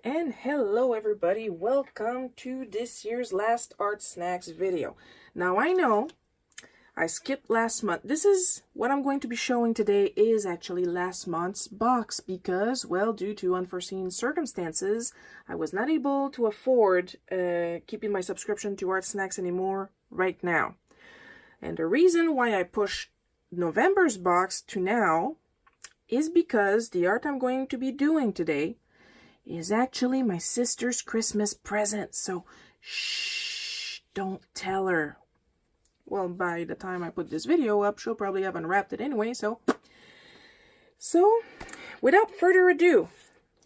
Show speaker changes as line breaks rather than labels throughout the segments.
And hello everybody, welcome to this year's last Art Snacks video. Now I know I skipped last month. This is what I'm going to be showing today is actually last month's box because, well, due to unforeseen circumstances, I was not able to afford keeping my subscription to Art Snacks anymore right now. And the reason why I pushed November's box to now is because the art I'm going to be doing today is actually my sister's Christmas present, so shh, don't tell her. Well, by the time I put this video up, she'll probably have unwrapped it anyway, so without further ado,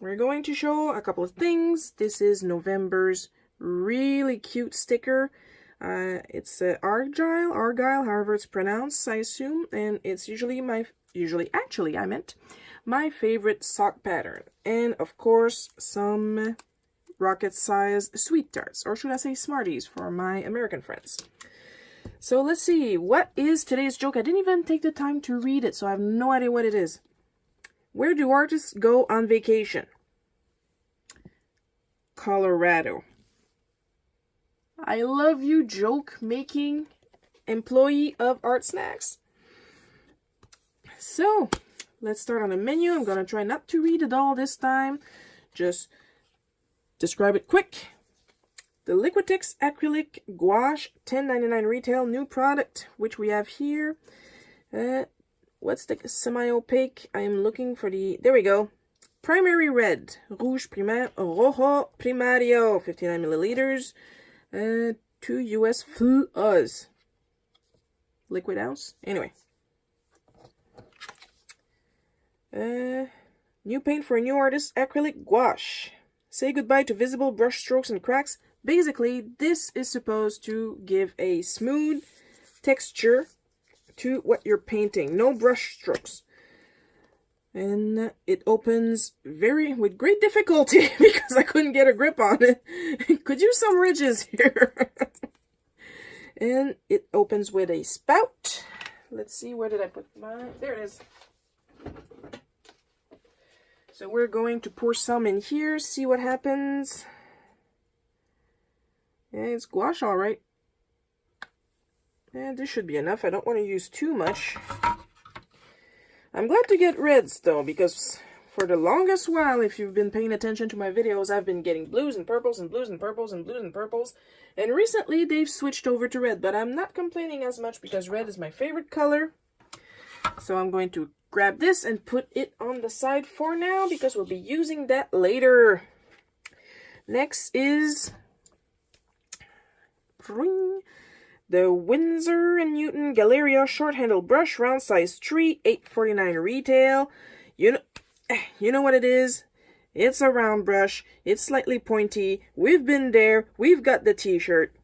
we're going to show a couple of things. This is November's really cute sticker. It's Argyle, however it's pronounced, I assume, and it's my favorite sock pattern. And of course, some rocket-sized sweet tarts, or should I say Smarties for my American friends. So let's see, what is today's joke? I didn't even take the time to read it, so I have no idea what it is. Where do artists go on vacation? Colorado. I love you, joke-making employee of Art Snacks. So, let's start on the menu. I'm going to try not to read it all this time. Just describe it quick. The Liquitex Acrylic Gouache, $10.99 retail, new product, which we have here. What's the semi-opaque? I am looking for the... There we go. Primary Red, Rouge Primaire, Rojo Primario, 59 milliliters. 2 US Full Oz. Liquid ounce? Anyway. New paint for a new artist, acrylic gouache. Say goodbye to visible brush strokes and cracks. Basically, this is supposed to give a smooth texture to what you're painting. No brush strokes. And it opens with great difficulty because I couldn't get a grip on it. Could use some ridges here. And it opens with a spout. Let's see, where did I put mine? There it is. So we're going to pour some in here, see what happens. Yeah, it's gouache, all right. And this should be enough. I don't want to use too much. I'm glad to get reds, though, because for the longest while, if you've been paying attention to my videos, I've been getting blues and purples and blues and purples and blues and purples. And recently, they've switched over to red, but I'm not complaining as much because red is my favorite color. So I'm going to grab this and put it on the side for now because we'll be using that later. Next is the Winsor & Newton Galeria short handle brush, round size 3, $8.49 retail. You know what it is? It's a round brush. It's slightly pointy. We've been there. We've got the t-shirt.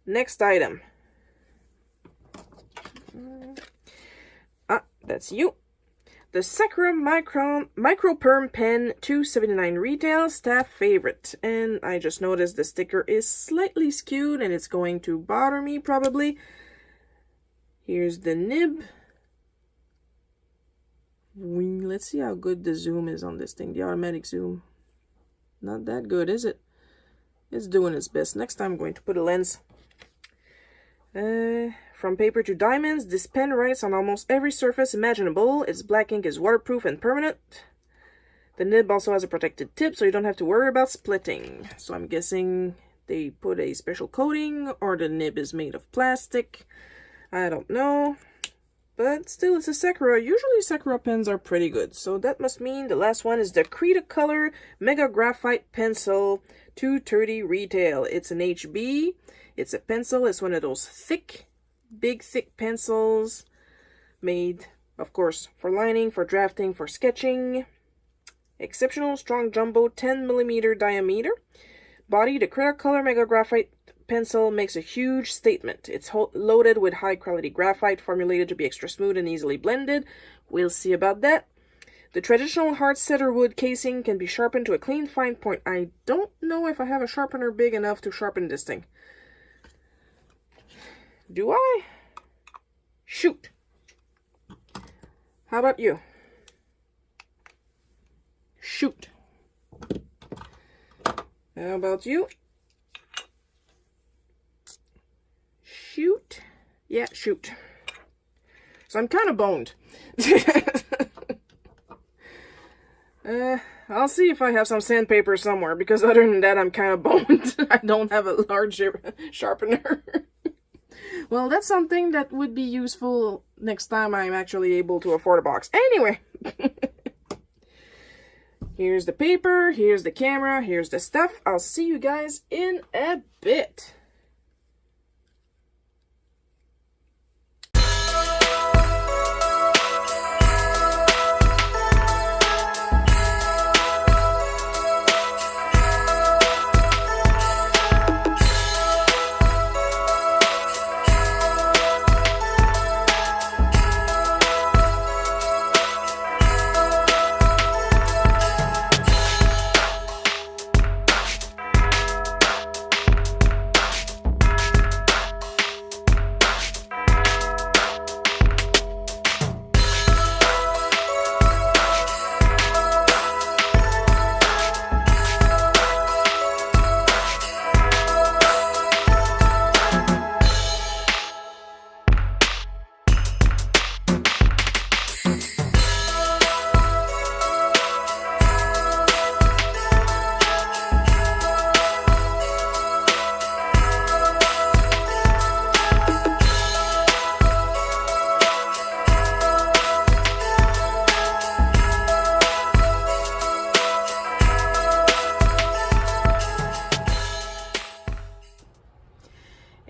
Next item. That's you. The Sakura Micro Perm Pen, $2.79 retail, staff favorite. And I just noticed the sticker is slightly skewed and it's going to bother me probably. Here's the nib. Let's see how good the zoom is on this thing, the automatic zoom. Not that good, is it? It's doing its best. Next time I'm going to put a lens. From paper to diamonds, this pen writes on almost every surface imaginable. Its black ink is waterproof and permanent. The nib also has a protected tip, so you don't have to worry about splitting. So I'm guessing they put a special coating, or the nib is made of plastic. I don't know. But still, it's a Sakura. Usually Sakura pens are pretty good. So that must mean the last one is the Cretacolor Mega Graphite Pencil, $2.30 retail. It's an HB. It's a pencil. It's one of those big thick pencils made, of course, for lining, for drafting, for sketching. Exceptional strong jumbo 10mm diameter. Body, the Cretacolor Mega Graphite Pencil makes a huge statement. It's loaded with high quality graphite formulated to be extra smooth and easily blended. We'll see about that. The traditional hard cedarwood casing can be sharpened to a clean fine point. I don't know if I have a sharpener big enough to sharpen this thing. Do I? Shoot. How about you? Shoot. How about you? Shoot. Yeah, shoot. So I'm kind of boned. I'll see if I have some sandpaper somewhere, because other than that, I'm kind of boned. I don't have a large sharpener. Well, that's something that would be useful next time I'm actually able to afford a box. Anyway. Here's the paper, here's the camera, here's the stuff. I'll see you guys in a bit.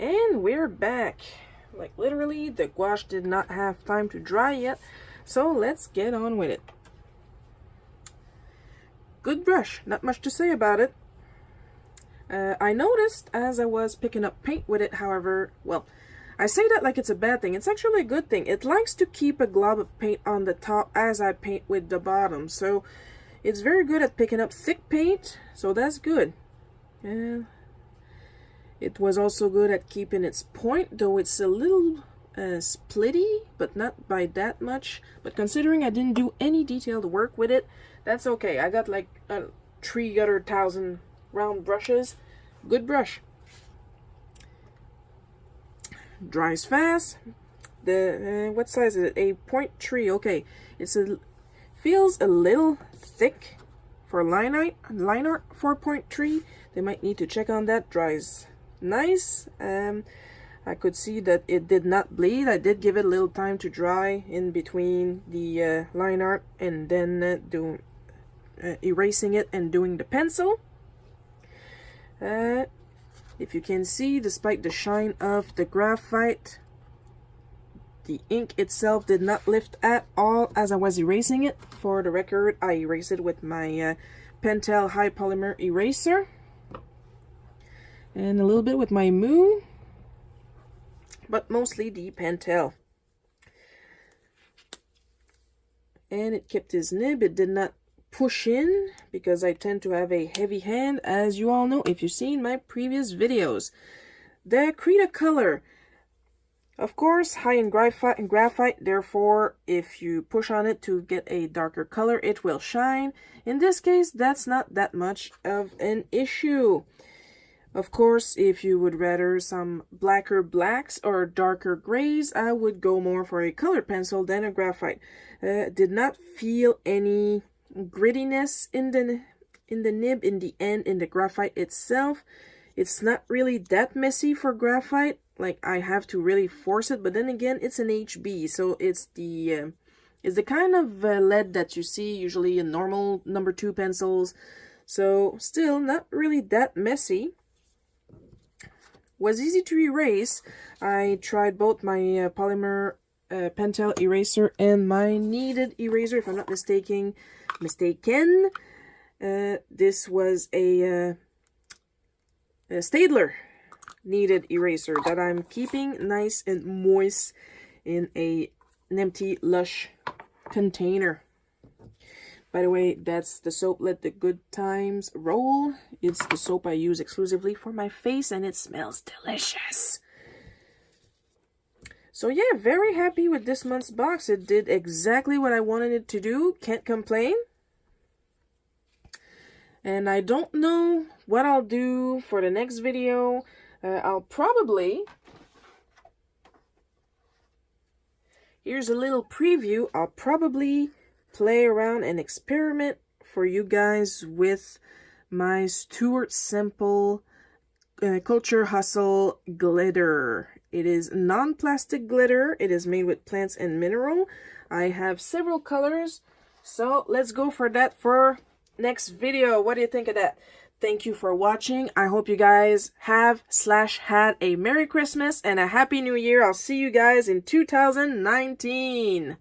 And we're back. Like literally, the gouache did not have time to dry yet, so let's get on with it. Good brush, not much to say about it. I noticed as I was picking up paint with it, however, well, I say that like it's a bad thing. It's actually a good thing. It likes to keep a glob of paint on the top as I paint with the bottom, so it's very good at picking up thick paint, so that's good. And it was also good at keeping its point, though it's a little splitty, but not by that much. But considering I didn't do any detailed work with it, that's okay. I got like 300,000 round brushes. Good brush. Dries fast. The what size is it? A 0.3. Okay, feels a little thick for line art 4.3. They might need to check on that. Dries nice. I could see that it did not bleed. I did give it a little time to dry in between the line art and then erasing it and doing the pencil. If you can see, despite the shine of the graphite, the ink itself did not lift at all as I was erasing it. For the record, I erased it with my Pentel high polymer eraser. And a little bit with my Moo, but mostly the Pentel. And it kept its nib. It did not push in because I tend to have a heavy hand, as you all know if you've seen my previous videos. The Krita color, of course, high in graphite, therefore if you push on it to get a darker color, it will shine. In this case, that's not that much of an issue. Of course, if you would rather some blacker blacks or darker grays, I would go more for a colored pencil than a graphite. Did not feel any grittiness in the nib, in the end, in the graphite itself. It's not really that messy for graphite. Like, I have to really force it, but then again, it's an HB, so it's the kind of lead that you see usually in normal number 2 pencils. So still not really that messy. Was easy to erase. I tried both my polymer Pentel eraser and my kneaded eraser, if I'm not mistaken. This was a Staedtler kneaded eraser that I'm keeping nice and moist in an empty Lush container. By the way, that's the soap Let the Good Times Roll. It's the soap I use exclusively for my face, and it smells delicious. So yeah, very happy with this month's box. It did exactly what I wanted it to do. Can't complain. And I don't know what I'll do for the next video. I'll probably... Here's a little preview. I'll probably play around and experiment for you guys with my Stuart Semple Culture Hustle glitter. It is non-plastic glitter. It is made with plants and mineral. I have several colors, so let's go for that for next video. What do you think of that? Thank you for watching. I hope you guys have/had a Merry Christmas and a Happy New Year. I'll see you guys in 2019.